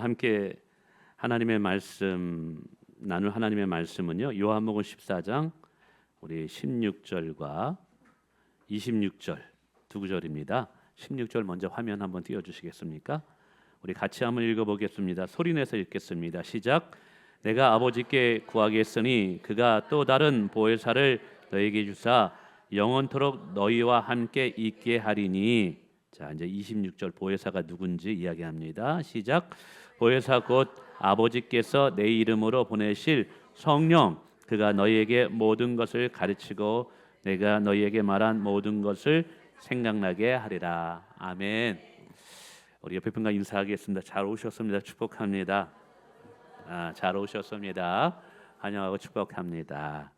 함께 하나님의 말씀 나눌 하나님의 말씀은요. 요한복음 14장 우리 16절과 26절 두 구절입니다. 16절 먼저 화면 한번 띄워 주시겠습니까? 우리 같이 한번 읽어보겠습니다. 소리내서 읽겠습니다. 시작. 내가 아버지께 구하겠으니 그가 또 다른 보혜사를 너에게 주사 영원토록 너희와 함께 있게 하리니. 자, 이제 26절 보혜사가 누군지 이야기합니다. 시작. 보혜사 곧 아버지께서 내 이름으로 보내실 성령, 그가 너희에게 모든 것을 가르치고 내가 너희에게 말한 모든 것을 생각나게 하리라. 아멘. 우리 옆에 분과 인사하겠습니다. 잘 오셨습니다. 축복합니다. 잘 오셨습니다. 환영하고 축복합니다.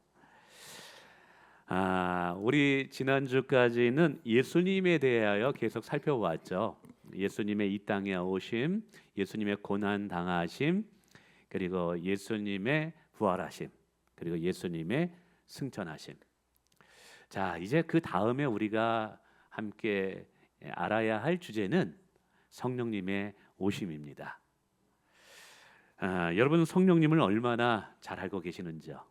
우리 지난주까지는 예수님에 대하여 계속 살펴보았죠. 예수님의 이 땅에 오심, 예수님의 고난 당하심, 그리고 예수님의 부활하심, 그리고 예수님의 승천하심. 자, 이제 그 다음에 우리가 함께 알아야 할 주제는 성령님의 오심입니다. 여러분 성령님을 얼마나 잘 알고 계시는지요?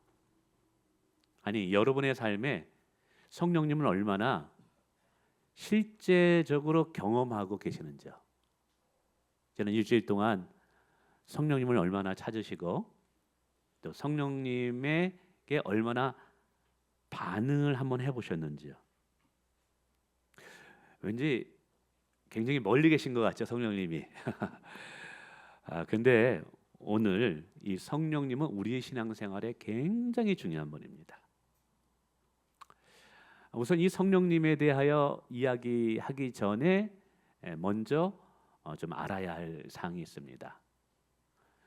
아니, 여러분의 삶에 성령님을 얼마나 실제적으로 경험하고 계시는지요? 저는 일주일 동안 성령님을 얼마나 찾으시고 또 성령님에게 얼마나 반응을 한번 해보셨는지요? 왠지 굉장히 멀리 계신 것 같죠, 성령님이. 근데 오늘 이 성령님은 우리의 신앙생활에 굉장히 중요한 분입니다. 우선 이 성령님에 대하여 이야기하기 전에 먼저 좀 알아야 할 사항이 있습니다.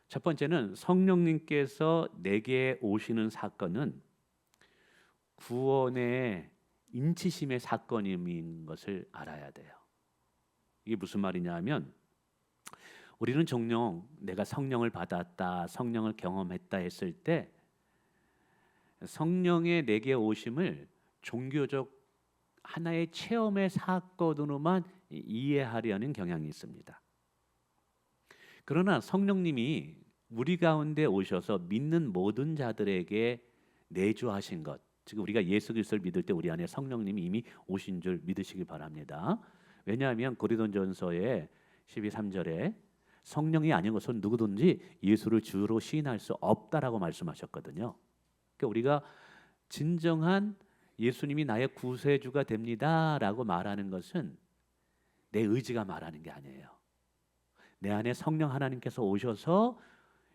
첫 번째는 성령님께서 내게 오시는 사건은 구원의 인치심의 사건인 것을 알아야 돼요. 이게 무슨 말이냐 하면 우리는 종종 내가 성령을 받았다, 성령을 경험했다 했을 때 성령의 내게 오심을 종교적 하나의 체험의 사건으로만 이해하려는 경향이 있습니다. 그러나 성령님이 우리 가운데 오셔서 믿는 모든 자들에게 내주하신 것, 즉 우리가 예수 그리스도를 믿을 때 우리 안에 성령님이 이미 오신 줄 믿으시기 바랍니다. 왜냐하면 고린도전서의 12:3절에 성령이 아닌 것은 누구든지 예수를 주로 시인할 수 없다라고 말씀하셨거든요. 그러니까 우리가 진정한 예수님이 나의 구세주가 됩니다라고 말하는 것은 내 의지가 말하는 게 아니에요. 내 안에 성령 하나님께서 오셔서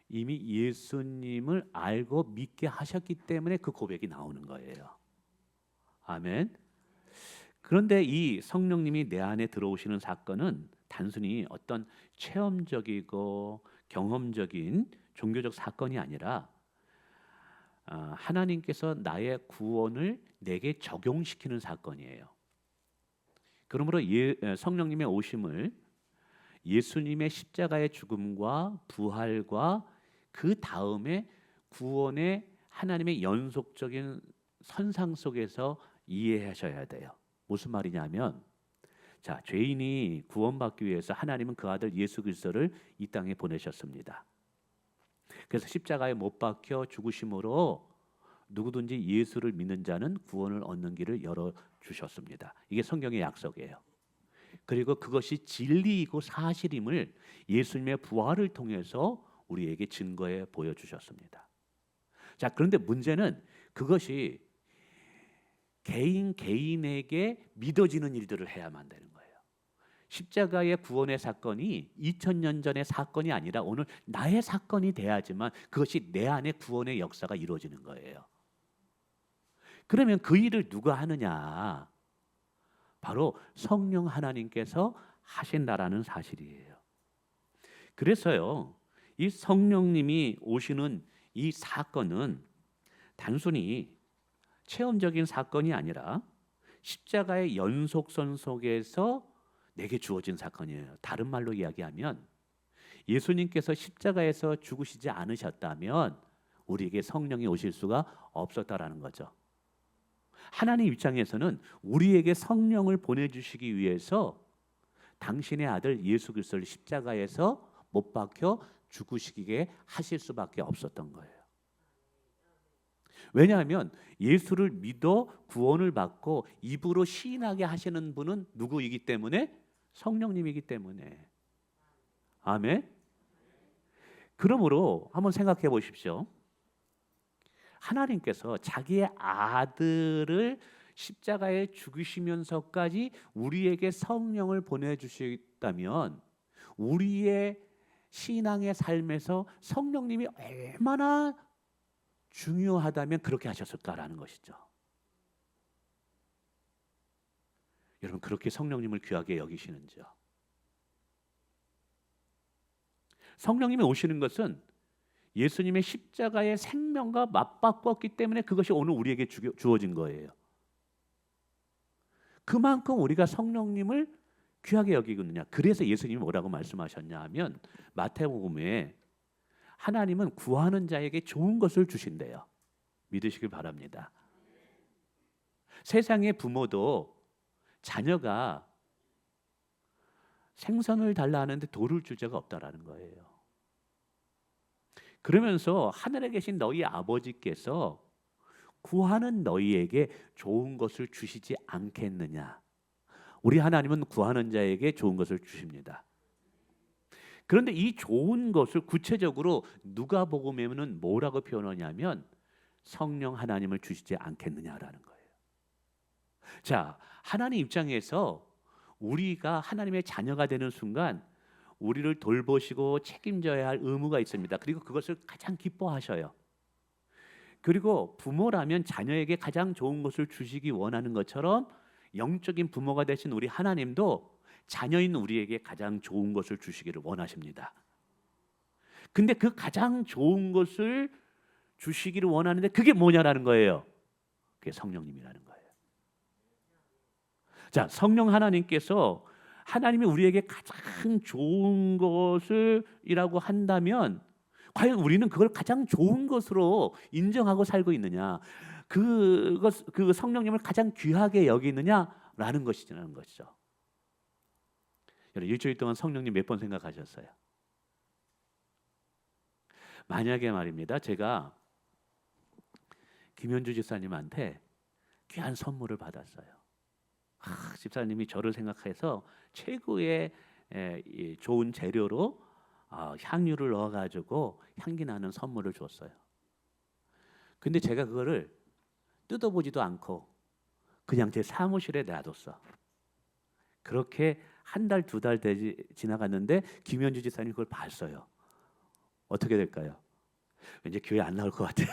이미 예수님을 알고 믿게 하셨기 때문에 그 고백이 나오는 거예요. 아멘. 그런데 이 성령님이 내 안에 들어오시는 사건은 단순히 어떤 체험적이고 경험적인 종교적 사건이 아니라 하나님께서 나의 구원을 내게 적용시키는 사건이에요. 그러므로 성령님의 오심을 예수님의 십자가의 죽음과 부활과 그 다음에 구원의 하나님의 연속적인 선상 속에서 이해하셔야 돼요. 무슨 말이냐면, 자, 죄인이 구원받기 위해서 하나님은 그 아들 예수 그리스도를 이 땅에 보내셨습니다. 그래서 십자가에 못 박혀 죽으심으로 누구든지 예수를 믿는 자는 구원을 얻는 길을 열어주셨습니다. 이게 성경의 약속이에요. 그리고 그것이 진리이고 사실임을 예수님의 부활을 통해서 우리에게 증거해 보여주셨습니다. 자, 그런데 문제는 그것이 개인에게 믿어지는 일들을 해야만 되는 거예요. 십자가의 구원의 사건이 2000년 전의 사건이 아니라 오늘 나의 사건이 돼야지만 그것이 내 안에 구원의 역사가 이루어지는 거예요. 그러면 그 일을 누가 하느냐? 바로 성령 하나님께서 하신다라는 사실이에요. 그래서요, 이 성령님이 오시는 이 사건은 단순히 체험적인 사건이 아니라 십자가의 연속선 속에서 내게 주어진 사건이에요. 다른 말로 이야기하면 예수님께서 십자가에서 죽으시지 않으셨다면 우리에게 성령이 오실 수가 없었다라는 거죠. 하나님 입장에서는 우리에게 성령을 보내주시기 위해서 당신의 아들 예수 그리스도를 십자가에서 못 박혀 죽으시게 하실 수밖에 없었던 거예요. 왜냐하면 예수를 믿어 구원을 받고 입으로 시인하게 하시는 분은 누구이기 때문에? 성령님이기 때문에. 아멘. 그러므로 한번 생각해 보십시오. 하나님께서 자기의 아들을 십자가에 죽으시면서까지 우리에게 성령을 보내주셨다면 우리의 신앙의 삶에서 성령님이 얼마나 중요하다면 그렇게 하셨을까라는 것이죠. 여러분, 그렇게 성령님을 귀하게 여기시는지요? 성령님이 오시는 것은 예수님의 십자가의 생명과 맞바꿨기 때문에 그것이 오늘 우리에게 주어진 거예요. 그만큼 우리가 성령님을 귀하게 여기거든요. 그래서 예수님이 뭐라고 말씀하셨냐 하면 마태복음에 하나님은 구하는 자에게 좋은 것을 주신대요. 믿으시길 바랍니다. 세상의 부모도 자녀가 생선을 달라 하는데 돌을 줄 자가 없다라는 거예요. 그러면서 하늘에 계신 너희 아버지께서 구하는 너희에게 좋은 것을 주시지 않겠느냐. 우리 하나님은 구하는 자에게 좋은 것을 주십니다. 그런데 이 좋은 것을 구체적으로 누가복음에는 뭐라고 표현하냐면 성령 하나님을 주시지 않겠느냐라는 거예요. 자, 하나님 입장에서 우리가 하나님의 자녀가 되는 순간 우리를 돌보시고 책임져야 할 의무가 있습니다. 그리고 그것을 가장 기뻐하셔요. 그리고 부모라면 자녀에게 가장 좋은 것을 주시기 원하는 것처럼 영적인 부모가 되신 우리 하나님도 자녀인 우리에게 가장 좋은 것을 주시기를 원하십니다. 근데 그 가장 좋은 것을 주시기를 원하는데 그게 뭐냐라는 거예요. 그게 성령님이라는 거예요. 자, 성령 하나님께서 하나님이 우리에게 가장 좋은 것을이라고 한다면 과연 우리는 그걸 가장 좋은 것으로 인정하고 살고 있느냐? 그 성령님을 가장 귀하게 여기느냐라는 것이라는 것이죠. 여러분, 일주일 동안 성령님 몇 번 생각하셨어요? 만약에 말입니다. 제가 김현주 집사님한테 귀한 선물을 받았어요. 집사님이 저를 생각해서 최고의 좋은 재료로 향유를 넣어가지고 향기 나는 선물을 줬어요. 근데 제가 그거를 뜯어보지도 않고 그냥 제 사무실에 놔뒀어. 그렇게 한 달, 두 달 지나갔는데 김현주 집사님이 그걸 봤어요. 어떻게 될까요? 왠지 교회 안 나올 것 같아.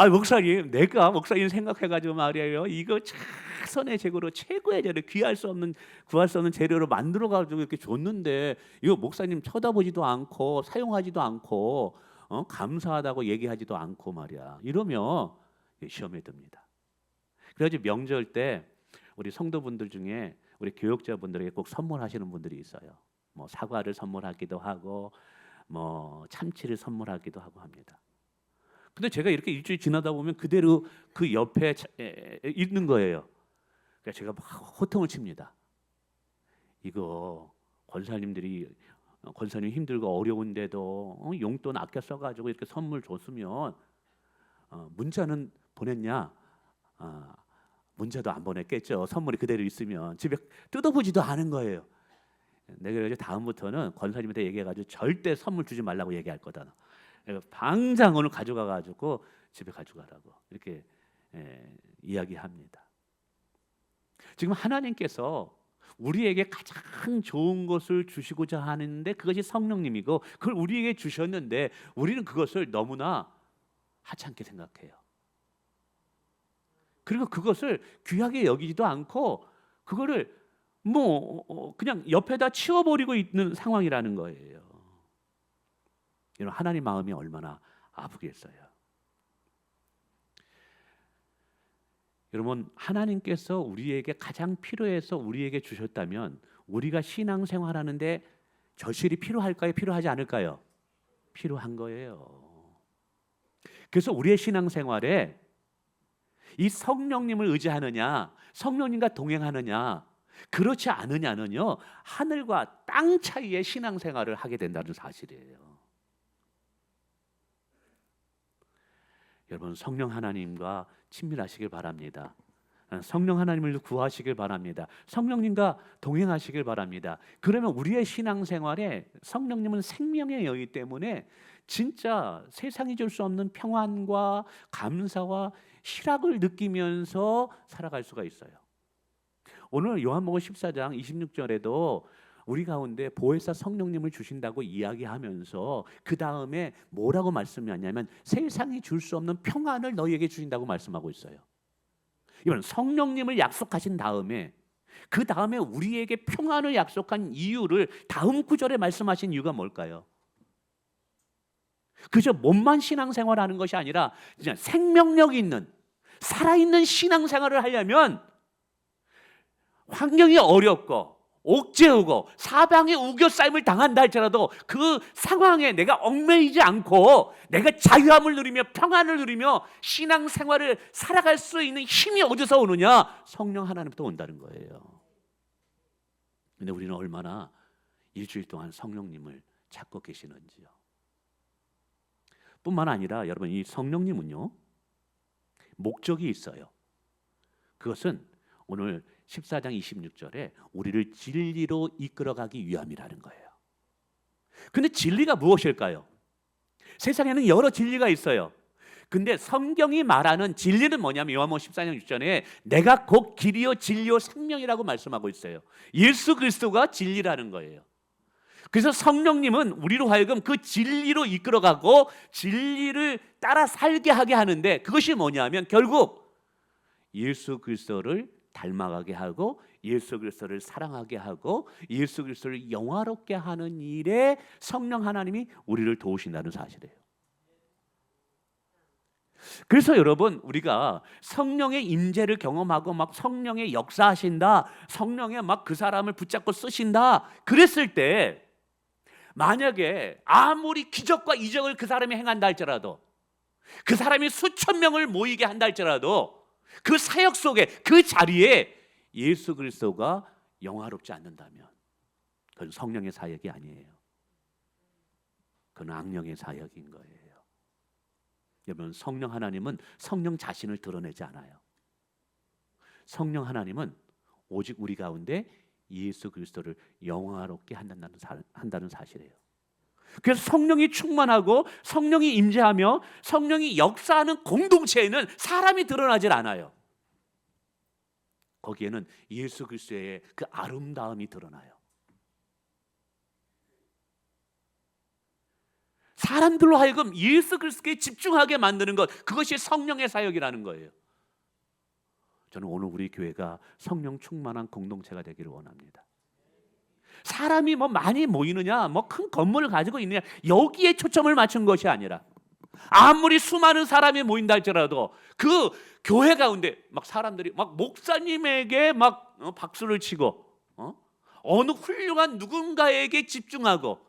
목사님, 내가 목사님 생각해가지고 말이에요. 이거 최선의 재고로 최고의 재료, 구할 수 없는 재료로 만들어가지고 이렇게 줬는데 이거 목사님 쳐다보지도 않고 사용하지도 않고 감사하다고 얘기하지도 않고 말이야. 이러면 시험에 듭니다. 그래가지고 명절 때 우리 성도분들 중에 우리 교역자분들에게 꼭 선물하시는 분들이 있어요. 뭐 사과를 선물하기도 하고 뭐 참치를 선물하기도 하고 합니다. 근데 제가 이렇게 일주일 지나다 보면 그대로 그 옆에 있는 거예요. 그래서 제가 막 호통을 칩니다. 이거 권사님 힘들고 어려운데도 용돈 아껴 써가지고 이렇게 선물 줬으면 문자는 보냈냐? 문자도 안 보냈겠죠. 선물이 그대로 있으면 집에 뜯어보지도 않은 거예요. 내가 이제 다음부터는 권사님한테 얘기해가지고 절대 선물 주지 말라고 얘기할 거다. 당장 오늘 가져가가지고 집에 가져가라고 이렇게 이야기합니다. 지금 하나님께서 우리에게 가장 좋은 것을 주시고자 하는데 그것이 성령님이고 그걸 우리에게 주셨는데 우리는 그것을 너무나 하찮게 생각해요. 그리고 그것을 귀하게 여기지도 않고 그거를 그냥 옆에다 치워버리고 있는 상황이라는 거예요. 여러분, 하나님 마음이 얼마나 아프겠어요. 여러분, 하나님께서 우리에게 가장 필요해서 우리에게 주셨다면 우리가 신앙생활하는데 절실히 필요할까요? 필요하지 않을까요? 필요한 거예요. 그래서 우리의 신앙생활에 이 성령님을 의지하느냐, 성령님과 동행하느냐, 그렇지 않으냐는요, 하늘과 땅 차이의 신앙생활을 하게 된다는 사실이에요. 여러분, 성령 하나님과 친밀하시길 바랍니다. 성령 하나님을 구하시길 바랍니다. 성령님과 동행하시길 바랍니다. 그러면 우리의 신앙생활에 성령님은 생명의 여이기 때문에 진짜 세상이 줄 수 없는 평안과 감사와 희락을 느끼면서 살아갈 수가 있어요. 오늘 요한복음 14장 26절에도 우리 가운데 보혜사 성령님을 주신다고 이야기하면서 그 다음에 뭐라고 말씀하냐면 세상이 줄 수 없는 평안을 너희에게 주신다고 말씀하고 있어요. 이번 성령님을 약속하신 다음에 그 다음에 우리에게 평안을 약속한 이유를 다음 구절에 말씀하신 이유가 뭘까요? 그저 몸만 신앙생활하는 것이 아니라 진짜 생명력 있는 살아있는 신앙생활을 하려면 환경이 어렵고 옥죄우고 사방에 우겨싸임을 당한다 할지라도 그 상황에 내가 얽매이지 않고 내가 자유함을 누리며 평안을 누리며 신앙생활을 살아갈 수 있는 힘이 어디서 오느냐? 성령 하나님부터 온다는 거예요. 근데 우리는 얼마나 일주일 동안 성령님을 찾고 계시는지요. 뿐만 아니라 여러분, 이 성령님은요 목적이 있어요. 그것은 오늘 14장 26절에 우리를 진리로 이끌어가기 위함이라는 거예요. 근데 진리가 무엇일까요? 세상에는 여러 진리가 있어요. 근데 성경이 말하는 진리는 뭐냐면 요한복음 14장 6절에 내가 곧 길이요 진리요 생명이라고 말씀하고 있어요. 예수 그리스도가 진리라는 거예요. 그래서 성령님은 우리로 하여금 그 진리로 이끌어가고 진리를 따라 살게 하게 하는데 그것이 뭐냐면 결국 예수 그리스도를 닮아가게 하고 예수 그리스도를 사랑하게 하고 예수 그리스도를 영화롭게 하는 일에 성령 하나님이 우리를 도우신다는 사실이에요. 그래서 여러분, 우리가 성령의 임재를 경험하고 막 성령의 역사하신다, 성령의 막 그 사람을 붙잡고 쓰신다 그랬을 때 만약에 아무리 기적과 이적을 그 사람이 행한다 할지라도 그 사람이 수천 명을 모이게 한다 할지라도 그 사역 속에 그 자리에 예수 그리스도가 영화롭지 않는다면 그건 성령의 사역이 아니에요. 그건 악령의 사역인 거예요. 여러분, 성령 하나님은 성령 자신을 드러내지 않아요. 성령 하나님은 오직 우리 가운데 예수 그리스도를 영화롭게 한다는 사실이에요. 그래서 성령이 충만하고 성령이 임재하며 성령이 역사하는 공동체에는 사람이 드러나질 않아요. 거기에는 예수 그리스도의 그 아름다움이 드러나요. 사람들로 하여금 예수 그리스도에 집중하게 만드는 것, 그것이 성령의 사역이라는 거예요. 저는 오늘 우리 교회가 성령 충만한 공동체가 되기를 원합니다. 사람이 뭐 많이 모이느냐, 뭐 큰 건물을 가지고 있느냐, 여기에 초점을 맞춘 것이 아니라 아무리 수많은 사람이 모인다 할지라도 그 교회 가운데 막 사람들이 막 목사님에게 막 박수를 치고 어느 훌륭한 누군가에게 집중하고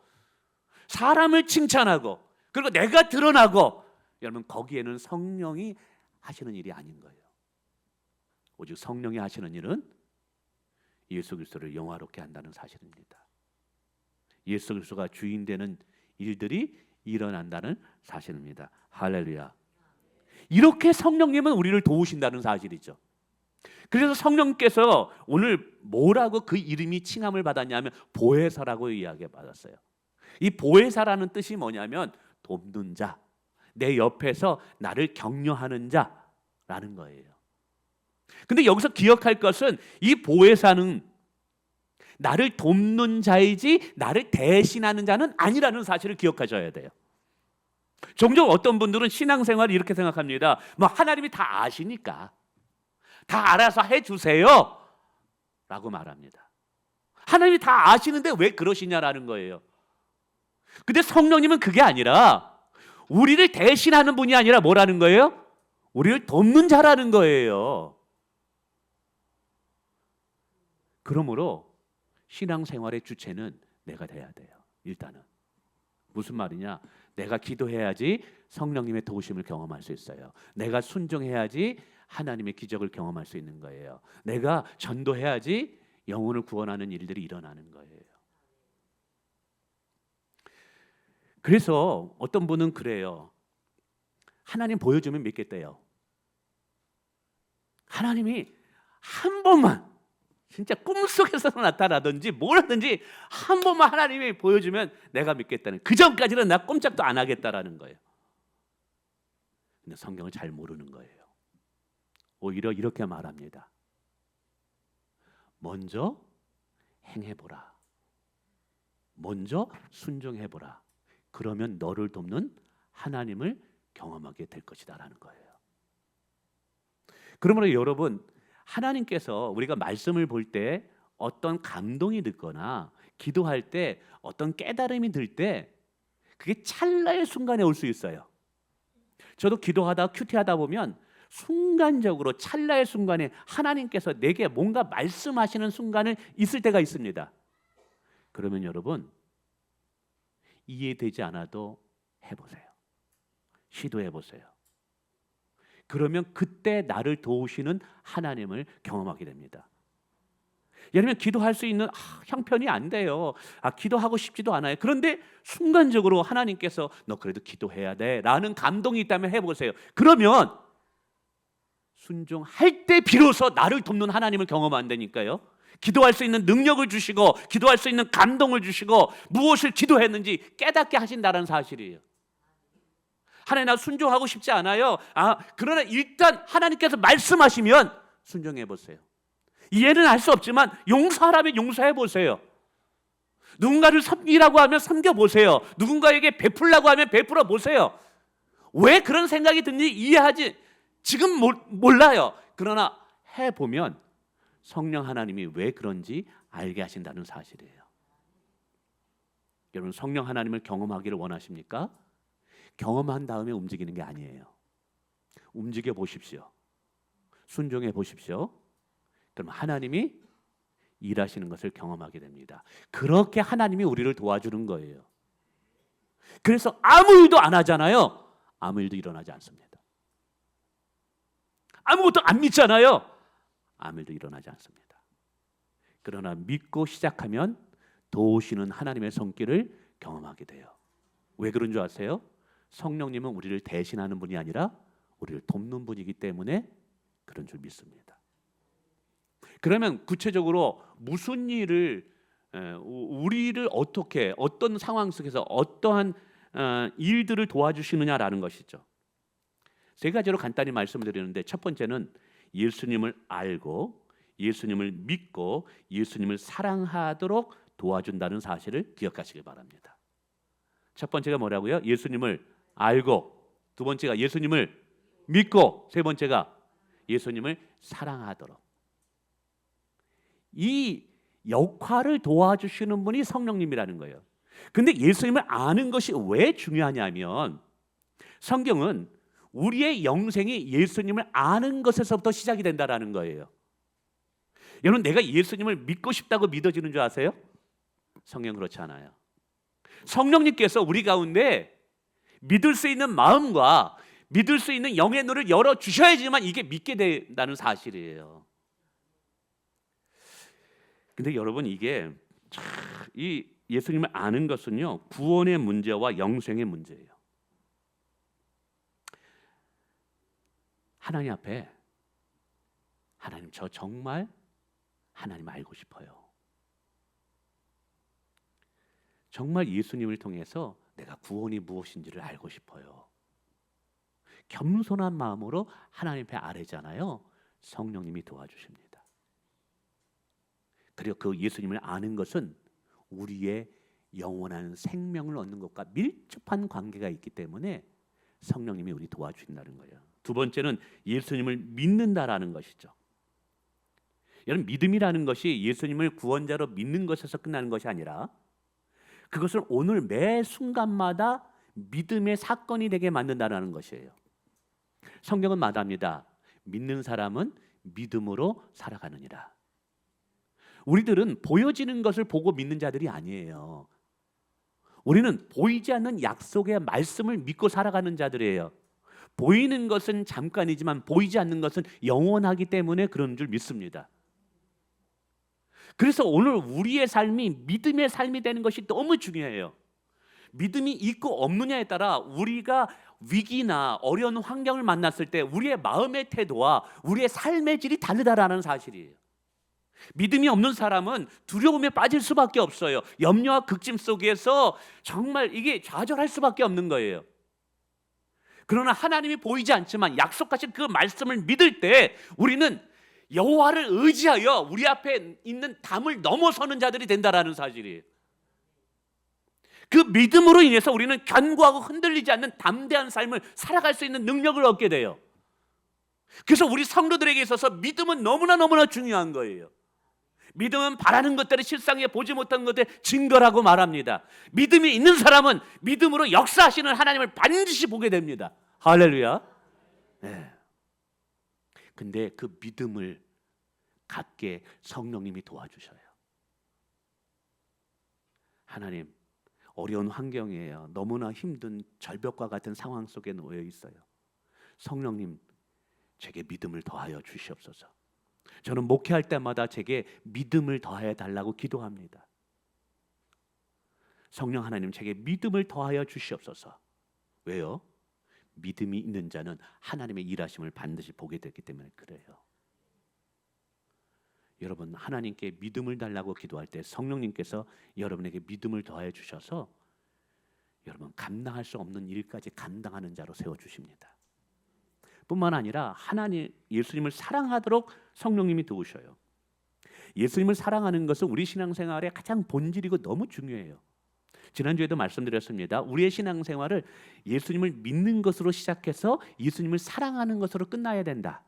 사람을 칭찬하고 그리고 내가 드러나고, 여러분 거기에는 성령이 하시는 일이 아닌 거예요. 오직 성령이 하시는 일은 예수 그리스도를 영화롭게 한다는 사실입니다. 예수 그리스도가 주인 되는 일들이 일어난다는 사실입니다. 할렐루야. 이렇게 성령님은 우리를 도우신다는 사실이죠. 그래서 성령께서 오늘 뭐라고 그 이름이 칭함을 받았냐면 보혜사라고 이야기받았어요. 이 보혜사라는 뜻이 뭐냐면 돕는 자, 내 옆에서 나를 격려하는 자라는 거예요. 근데 여기서 기억할 것은 이 보혜사는 나를 돕는 자이지 나를 대신하는 자는 아니라는 사실을 기억하셔야 돼요. 종종 어떤 분들은 신앙생활을 이렇게 생각합니다. 뭐 하나님이 다 아시니까 다 알아서 해주세요 라고 말합니다. 하나님이 다 아시는데 왜 그러시냐라는 거예요. 근데 성령님은 그게 아니라 우리를 대신하는 분이 아니라 뭐라는 거예요? 우리를 돕는 자라는 거예요. 그러므로 신앙생활의 주체는 내가 돼야 돼요. 일단은 무슨 말이냐? 내가 기도해야지 성령님의 도우심을 경험할 수 있어요. 내가 순종해야지 하나님의 기적을 경험할 수 있는 거예요. 내가 전도해야지 영혼을 구원하는 일들이 일어나는 거예요. 그래서 어떤 분은 그래요. 하나님 보여주면 믿겠대요. 하나님이 한 번만, 진짜 꿈속에서 나타나든지 뭘 하든지 한 번만 하나님이 보여주면 내가 믿겠다는, 그 전까지는 나 꼼짝도 안 하겠다라는 거예요. 근데 성경을 잘 모르는 거예요. 오히려 이렇게 말합니다. 먼저 행해보라. 먼저 순종해보라. 그러면 너를 돕는 하나님을 경험하게 될 것이다 라는 거예요. 그러므로 여러분, 하나님께서 우리가 말씀을 볼 때 어떤 감동이 듣거나 기도할 때 어떤 깨달음이 들 때 그게 찰나의 순간에 올 수 있어요. 저도 기도하다 큐티하다 보면 순간적으로 찰나의 순간에 하나님께서 내게 뭔가 말씀하시는 순간을 있을 때가 있습니다. 그러면 여러분, 이해되지 않아도 해보세요. 시도해보세요. 그러면 그때 나를 도우시는 하나님을 경험하게 됩니다. 예를 들면 기도할 수 있는 형편이 안 돼요. 기도하고 싶지도 않아요. 그런데 순간적으로 하나님께서 너 그래도 기도해야 돼 라는 감동이 있다면 해보세요. 그러면 순종할 때 비로소 나를 돕는 하나님을 경험한다니까요. 기도할 수 있는 능력을 주시고 기도할 수 있는 감동을 주시고 무엇을 기도했는지 깨닫게 하신다는 사실이에요. 하나님, 나 순종하고 싶지 않아요. 그러나 일단 하나님께서 말씀하시면 순종해 보세요. 이해는 할 수 없지만 용서하라면 용서해 보세요. 누군가를 섬기라고 하면 섬겨 보세요. 누군가에게 베풀라고 하면 베풀어 보세요. 왜 그런 생각이 드는지 이해하지 지금 몰라요. 그러나 해보면 성령 하나님이 왜 그런지 알게 하신다는 사실이에요. 여러분, 성령 하나님을 경험하기를 원하십니까? 경험한 다음에 움직이는 게 아니에요. 움직여 보십시오. 순종해 보십시오. 그럼 하나님이 일하시는 것을 경험하게 됩니다. 그렇게 하나님이 우리를 도와주는 거예요. 그래서 아무 일도 안 하잖아요. 아무 일도 일어나지 않습니다. 아무것도 안 믿잖아요. 아무 일도 일어나지 않습니다. 그러나 믿고 시작하면 도우시는 하나님의 손길을 경험하게 돼요. 왜 그런 줄 아세요? 성령님은 우리를 대신하는 분이 아니라 우리를 돕는 분이기 때문에 그런 줄 믿습니다. 그러면 구체적으로 무슨 일을, 우리를 어떻게, 어떤 상황 속에서 어떠한 일들을 도와주시느냐라는 것이죠. 세 가지로 간단히 말씀을 드리는데, 첫 번째는 예수님을 알고 예수님을 믿고 예수님을 사랑하도록 도와준다는 사실을 기억하시길 바랍니다. 첫 번째가 뭐라고요? 예수님을 알고, 두 번째가 예수님을 믿고, 세 번째가 예수님을 사랑하도록. 이 역할을 도와주시는 분이 성령님이라는 거예요. 근데 예수님을 아는 것이 왜 중요하냐면, 성경은 우리의 영생이 예수님을 아는 것에서부터 시작이 된다라는 거예요. 여러분, 내가 예수님을 믿고 싶다고 믿어지는 줄 아세요? 성경 그렇지 않아요. 성령님께서 우리 가운데 믿을 수 있는 마음과 믿을 수 있는 영의 눈을 열어주셔야지만 이게 믿게 된다는 사실이에요. 근데 여러분, 이게 이 예수님을 아는 것은요, 구원의 문제와 영생의 문제예요. 하나님 앞에, 하나님, 저 정말 하나님 알고 싶어요. 정말 예수님을 통해서 내가 구원이 무엇인지를 알고 싶어요. 겸손한 마음으로 하나님 앞에 아뢰잖아요. 성령님이 도와주십니다. 그리고 그 예수님을 아는 것은 우리의 영원한 생명을 얻는 것과 밀접한 관계가 있기 때문에 성령님이 우리 도와주신다는 거예요. 두 번째는 예수님을 믿는다라는 것이죠. 여러분, 믿음이라는 것이 예수님을 구원자로 믿는 것에서 끝나는 것이 아니라 그것을 오늘 매 순간마다 믿음의 사건이 되게 만든다는 것이에요. 성경은 말합니다. 믿는 사람은 믿음으로 살아가느니라. 우리들은 보여지는 것을 보고 믿는 자들이 아니에요. 우리는 보이지 않는 약속의 말씀을 믿고 살아가는 자들이에요. 보이는 것은 잠깐이지만 보이지 않는 것은 영원하기 때문에 그런 줄 믿습니다. 그래서 오늘 우리의 삶이 믿음의 삶이 되는 것이 너무 중요해요. 믿음이 있고 없느냐에 따라 우리가 위기나 어려운 환경을 만났을 때 우리의 마음의 태도와 우리의 삶의 질이 다르다라는 사실이에요. 믿음이 없는 사람은 두려움에 빠질 수밖에 없어요. 염려와 극심 속에서 정말 이게 좌절할 수밖에 없는 거예요. 그러나 하나님이 보이지 않지만 약속하신 그 말씀을 믿을 때 우리는 여호와를 의지하여 우리 앞에 있는 담을 넘어서는 자들이 된다라는 사실이에요. 그 믿음으로 인해서 우리는 견고하고 흔들리지 않는 담대한 삶을 살아갈 수 있는 능력을 얻게 돼요. 그래서 우리 성도들에게 있어서 믿음은 너무나 중요한 거예요. 믿음은 바라는 것들을 실상에 보지 못한 것들의 증거라고 말합니다. 믿음이 있는 사람은 믿음으로 역사하시는 하나님을 반드시 보게 됩니다. 할렐루야. 네. 근데 그 믿음을 갖게 성령님이 도와주셔요. 하나님, 어려운 환경이에요. 너무나 힘든 절벽과 같은 상황 속에 놓여 있어요. 성령님, 제게 믿음을 더하여 주시옵소서. 저는 목회할 때마다 제게 믿음을 더하여 달라고 기도합니다. 성령 하나님, 제게 믿음을 더하여 주시옵소서. 왜요? 믿음이 있는 자는 하나님의 일하심을 반드시 보게 되기 때문에 그래요. 여러분, 하나님께 믿음을 달라고 기도할 때 성령님께서 여러분에게 믿음을 더하여 주셔서 여러분 감당할 수 없는 일까지 감당하는 자로 세워주십니다. 뿐만 아니라 하나님, 예수님을 사랑하도록 성령님이 도우셔요. 예수님을 사랑하는 것은 우리 신앙생활의 가장 본질이고 너무 중요해요. 지난주에도 말씀드렸습니다. 우리의 신앙생활을 예수님을 믿는 것으로 시작해서 예수님을 사랑하는 것으로 끝나야 된다.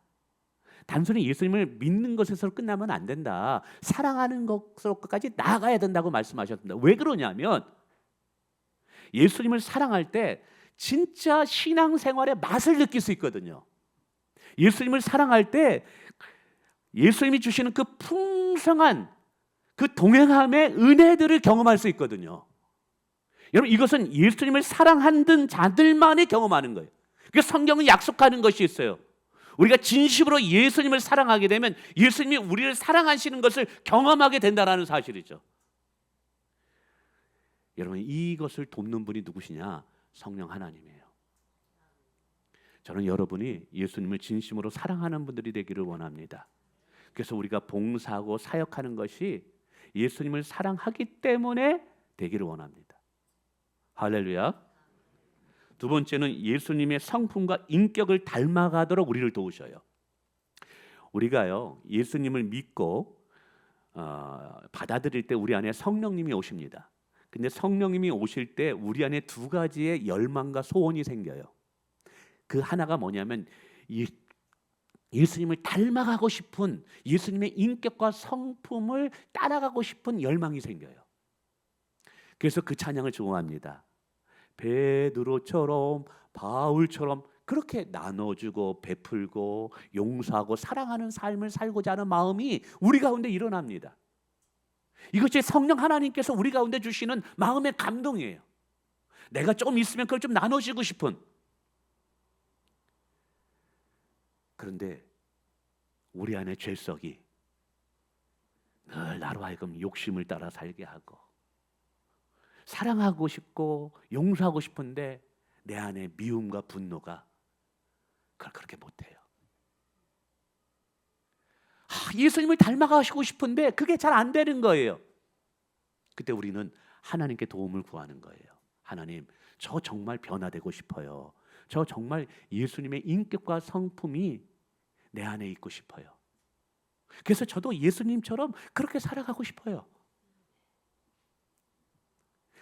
단순히 예수님을 믿는 것에서 끝나면 안 된다. 사랑하는 것으로까지 나아가야 된다고 말씀하셨습니다. 왜 그러냐면 예수님을 사랑할 때 진짜 신앙생활의 맛을 느낄 수 있거든요. 예수님을 사랑할 때 예수님이 주시는 그 풍성한 그 동행함의 은혜들을 경험할 수 있거든요. 여러분, 이것은 예수님을 사랑하는 자들만이 경험하는 거예요. 그래서 성경은 약속하는 것이 있어요. 우리가 진심으로 예수님을 사랑하게 되면 예수님이 우리를 사랑하시는 것을 경험하게 된다는 사실이죠. 여러분, 이것을 돕는 분이 누구시냐? 성령 하나님이에요. 저는 여러분이 예수님을 진심으로 사랑하는 분들이 되기를 원합니다. 그래서 우리가 봉사하고 사역하는 것이 예수님을 사랑하기 때문에 되기를 원합니다. 할렐루야. 두 번째는 예수님의 성품과 인격을 닮아가도록 우리를 도우셔요. 우리가요, 예수님을 믿고 받아들일 때 우리 안에 성령님이 오십니다. 근데 성령님이 오실 때 우리 안에 두 가지의 열망과 소원이 생겨요. 그 하나가 뭐냐면 예수님을 닮아가고 싶은, 예수님의 인격과 성품을 따라가고 싶은 열망이 생겨요. 그래서 그 찬양을 좋아합니다. 베드로처럼, 바울처럼 그렇게 나눠주고 베풀고 용서하고 사랑하는 삶을 살고자 하는 마음이 우리 가운데 일어납니다. 이것이 성령 하나님께서 우리 가운데 주시는 마음의 감동이에요. 내가 조금 있으면 그걸 좀 나눠주고 싶은. 그런데 우리 안에 죄성이 늘 나로 하여금 욕심을 따라 살게 하고 사랑하고 싶고 용서하고 싶은데 내 안에 미움과 분노가 그걸 그렇게 못해요. 예수님을 닮아가시고 싶은데 그게 잘 안 되는 거예요. 그때 우리는 하나님께 도움을 구하는 거예요. 하나님, 저 정말 변화되고 싶어요. 저 정말 예수님의 인격과 성품이 내 안에 있고 싶어요. 그래서 저도 예수님처럼 그렇게 살아가고 싶어요.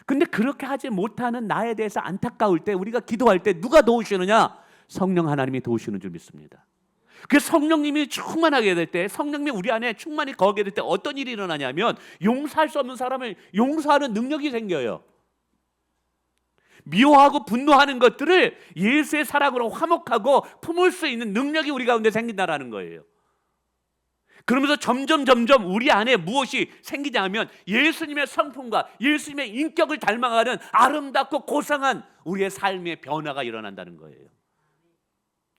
근데 그렇게 하지 못하는 나에 대해서 안타까울 때, 우리가 기도할 때 누가 도우시느냐? 성령 하나님이 도우시는 줄 믿습니다. 그래서 성령님이 충만하게 될 때, 성령님이 우리 안에 충만히 거하게 될 때 어떤 일이 일어나냐면 용서할 수 없는 사람을 용서하는 능력이 생겨요. 미워하고 분노하는 것들을 예수의 사랑으로 화목하고 품을 수 있는 능력이 우리 가운데 생긴다라는 거예요. 그러면서 점점 우리 안에 무엇이 생기냐면 예수님의 성품과 예수님의 인격을 닮아가는 아름답고 고상한 우리의 삶의 변화가 일어난다는 거예요.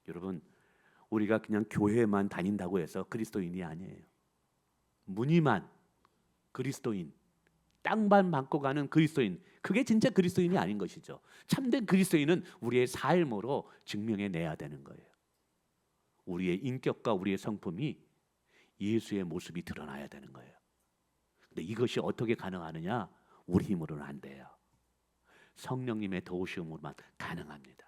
여러분, 우리가 그냥 교회만 다닌다고 해서 그리스도인이 아니에요. 무늬만 그리스도인, 땅만 받고 가는 그리스도인, 그게 진짜 그리스도인이 아닌 것이죠. 참된 그리스도인은 우리의 삶으로 증명해내야 되는 거예요. 우리의 인격과 우리의 성품이 예수의 모습이 드러나야 되는 거예요. 근데 이것이 어떻게 가능하느냐? 우리 힘으로는 안 돼요. 성령님의 도우심으로만 가능합니다.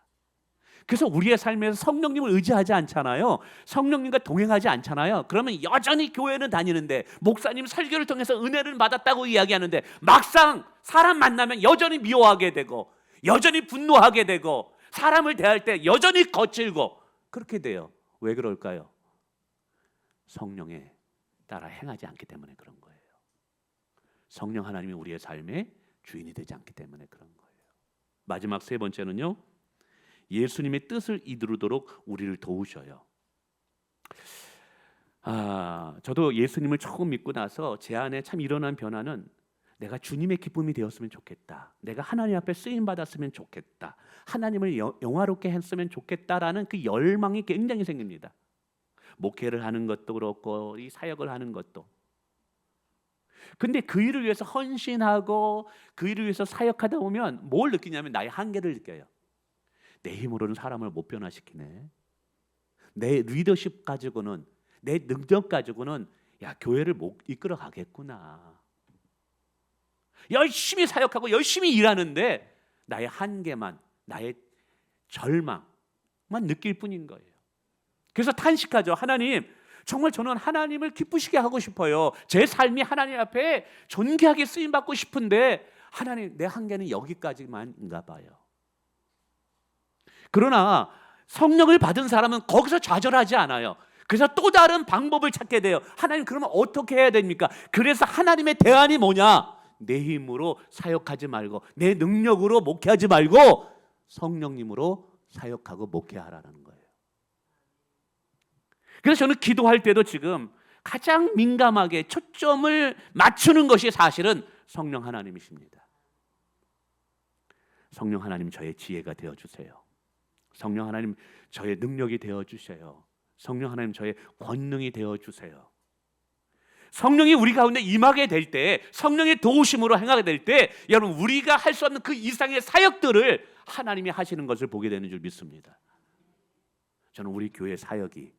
그래서 우리의 삶에서 성령님을 의지하지 않잖아요. 성령님과 동행하지 않잖아요. 그러면 여전히 교회는 다니는데, 목사님 설교를 통해서 은혜를 받았다고 이야기하는데, 막상 사람 만나면 여전히 미워하게 되고, 여전히 분노하게 되고, 사람을 대할 때 여전히 거칠고, 그렇게 돼요. 왜 그럴까요? 성령에 따라 행하지 않기 때문에 그런 거예요. 성령 하나님이 우리의 삶의 주인이 되지 않기 때문에 그런 거예요. 마지막 세 번째는요, 예수님의 뜻을 이루도록 우리를 도우셔요. 저도 예수님을 처음 믿고 나서 제 안에 참 일어난 변화는, 내가 주님의 기쁨이 되었으면 좋겠다, 내가 하나님 앞에 쓰임 받았으면 좋겠다, 하나님을 영화롭게 했으면 좋겠다라는 그 열망이 굉장히 생깁니다. 목회를 하는 것도 그렇고 이 사역을 하는 것도. 근데 그 일을 위해서 헌신하고 그 일을 위해서 사역하다 보면 뭘 느끼냐면 나의 한계를 느껴요. 내 힘으로는 사람을 못 변화시키네. 내 리더십 가지고는, 내 능력 가지고는 교회를 못 이끌어 가겠구나. 열심히 사역하고 열심히 일하는데 나의 한계만, 나의 절망만 느낄 뿐인 거예요. 그래서 탄식하죠. 하나님, 정말 저는 하나님을 기쁘시게 하고 싶어요. 제 삶이 하나님 앞에 존귀하게 쓰임받고 싶은데 하나님, 내 한계는 여기까지만인가 봐요. 그러나 성령을 받은 사람은 거기서 좌절하지 않아요. 그래서 또 다른 방법을 찾게 돼요. 하나님, 그러면 어떻게 해야 됩니까? 그래서 하나님의 대안이 뭐냐? 내 힘으로 사역하지 말고, 내 능력으로 목회하지 말고 성령님으로 사역하고 목회하라는 거예요. 그래서 저는 기도할 때도 지금 가장 민감하게 초점을 맞추는 것이 사실은 성령 하나님이십니다. 성령 하나님, 저의 지혜가 되어주세요. 성령 하나님, 저의 능력이 되어주세요. 성령 하나님, 저의 권능이 되어주세요. 성령이 우리 가운데 임하게 될 때, 성령의 도우심으로 행하게 될 때, 여러분, 우리가 할 수 없는 그 이상의 사역들을 하나님이 하시는 것을 보게 되는 줄 믿습니다. 저는 우리 교회 사역이,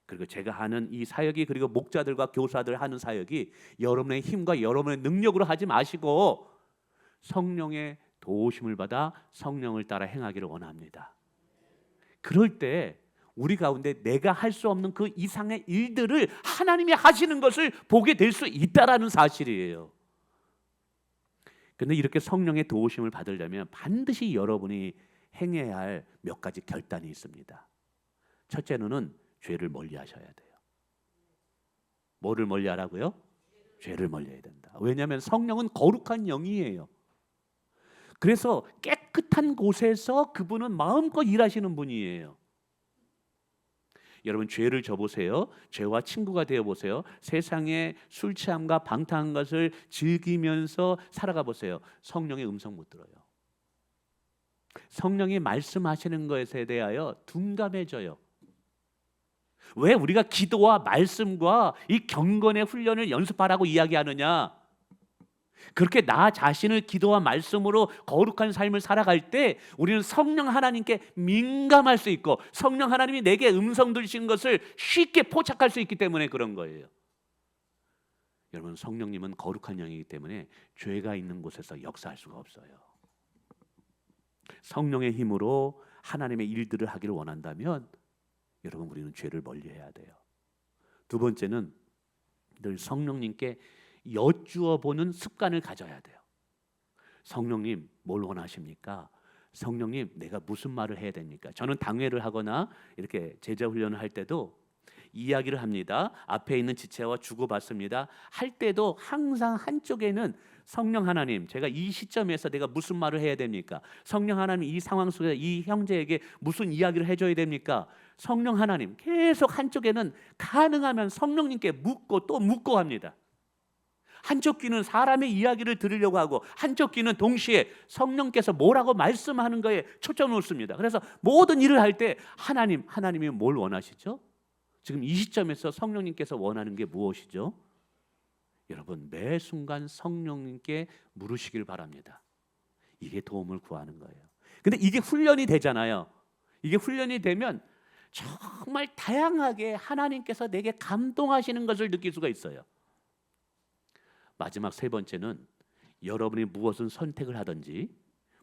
그리고 제가 하는 이 사역이, 그리고 목자들과 교사들 하는 사역이 여러분의 힘과 여러분의 능력으로 하지 마시고 성령의 도우심을 받아 성령을 따라 행하기를 원합니다. 그럴 때 우리 가운데 내가 할 수 없는 그 이상의 일들을 하나님이 하시는 것을 보게 될 수 있다라는 사실이에요. 그런데 이렇게 성령의 도우심을 받으려면 반드시 여러분이 행해야 할 몇 가지 결단이 있습니다. 첫째는 죄를 멀리하셔야 돼요. 뭐를 멀리하라고요? 죄를 멀리해야 된다. 왜냐하면 성령은 거룩한 영이에요. 그래서 깨끗한 곳에서 그분은 마음껏 일하시는 분이에요. 여러분, 죄를 져보세요. 죄와 친구가 되어보세요. 세상의 술 취함과 방탕한 것을 즐기면서 살아가 보세요. 성령의 음성 못 들어요. 성령이 말씀하시는 것에 대하여 둔감해져요. 왜 우리가 기도와 말씀과 이 경건의 훈련을 연습하라고 이야기하느냐? 그렇게 나 자신을 기도와 말씀으로 거룩한 삶을 살아갈 때 우리는 성령 하나님께 민감할 수 있고, 성령 하나님이 내게 음성 들으시는 것을 쉽게 포착할 수 있기 때문에 그런 거예요. 여러분, 성령님은 거룩한 영이기 때문에 죄가 있는 곳에서 역사할 수가 없어요. 성령의 힘으로 하나님의 일들을 하기를 원한다면 여러분, 우리는 죄를 멀리해야 돼요. 두 번째는 늘 성령님께 여쭈어 보는 습관을 가져야 돼요. 성령님, 뭘 원하십니까? 성령님, 내가 무슨 말을 해야 됩니까? 저는 당회를 하거나 이렇게 제자 훈련을 할 때도 이야기를 합니다. 앞에 있는 지체와 주고받습니다. 할 때도 항상 한쪽에는 성령 하나님, 제가 이 시점에서 내가 무슨 말을 해야 됩니까? 성령 하나님, 이 상황 속에서 이 형제에게 무슨 이야기를 해줘야 됩니까? 성령 하나님, 계속 한쪽에는 가능하면 성령님께 묻고 또 묻고 합니다. 한쪽 귀는 사람의 이야기를 들으려고 하고 한쪽 귀는 동시에 성령께서 뭐라고 말씀하는 거에 초점을 놓습니다. 그래서 모든 일을 할 때 하나님이 뭘 원하시죠? 지금 이 시점에서 성령님께서 원하는 게 무엇이죠? 여러분 매 순간 성령님께 물으시길 바랍니다. 이게 도움을 구하는 거예요. 근데 이게 훈련이 되잖아요. 이게 훈련이 되면 정말 다양하게 하나님께서 내게 감동하시는 것을 느낄 수가 있어요. 마지막 세 번째는 여러분이 무엇을 선택을 하든지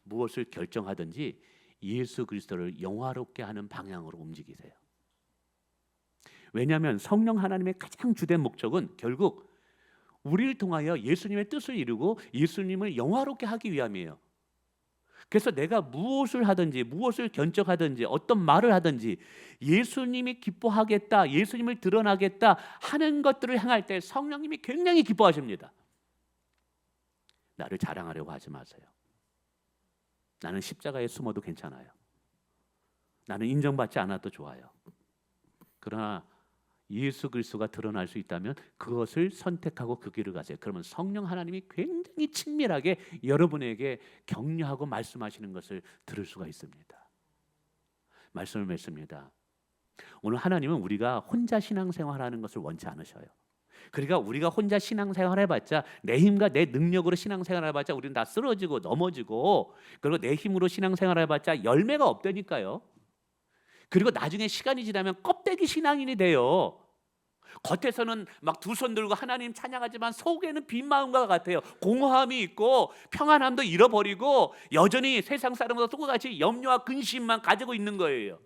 무엇을 결정하든지 예수 그리스도를 영화롭게 하는 방향으로 움직이세요. 왜냐하면 성령 하나님의 가장 주된 목적은 결국 우리를 통하여 예수님의 뜻을 이루고 예수님을 영화롭게 하기 위함이에요. 그래서 내가 무엇을 하든지 무엇을 결정하든지 어떤 말을 하든지 예수님이 기뻐하겠다, 예수님을 드러나겠다 하는 것들을 향할 때 성령님이 굉장히 기뻐하십니다. 나를 자랑하려고 하지 마세요. 나는 십자가에 숨어도 괜찮아요. 나는 인정받지 않아도 좋아요. 그러나 예수 그리스도가 드러날 수 있다면 그것을 선택하고 그 길을 가세요. 그러면 성령 하나님이 굉장히 친밀하게 여러분에게 격려하고 말씀하시는 것을 들을 수가 있습니다. 말씀을 맺습니다. 오늘 하나님은 우리가 혼자 신앙생활하는 것을 원치 않으셔요. 그러니까 우리가 혼자 신앙생활 해봤자 내 힘과 내 능력으로 신앙생활 해봤자 우리는 다 쓰러지고 넘어지고 그리고 내 힘으로 신앙생활 해봤자 열매가 없다니까요. 그리고 나중에 시간이 지나면 껍데기 신앙인이 돼요. 겉에서는 막 두 손 들고 하나님 찬양하지만 속에는 빈 마음과 같아요. 공허함이 있고 평안함도 잃어버리고 여전히 세상 사람과 똑같이 염려와 근심만 가지고 있는 거예요.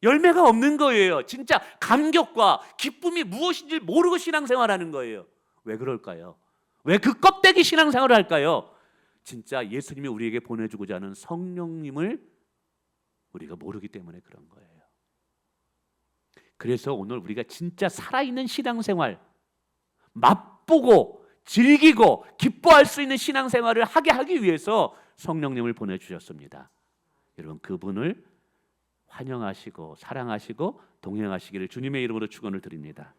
열매가 없는 거예요. 진짜 감격과 기쁨이 무엇인지 모르고 신앙생활하는 거예요. 왜 그럴까요? 왜 그 껍데기 신앙생활을 할까요? 진짜 예수님이 우리에게 보내주고자 하는 성령님을 우리가 모르기 때문에 그런 거예요. 그래서 오늘 우리가 진짜 살아있는 신앙생활, 맛보고 즐기고 기뻐할 수 있는 신앙생활을 하기 위해서 성령님을 보내주셨습니다. 여러분 그분을 환영하시고 사랑하시고 동행하시기를 주님의 이름으로 축원을 드립니다.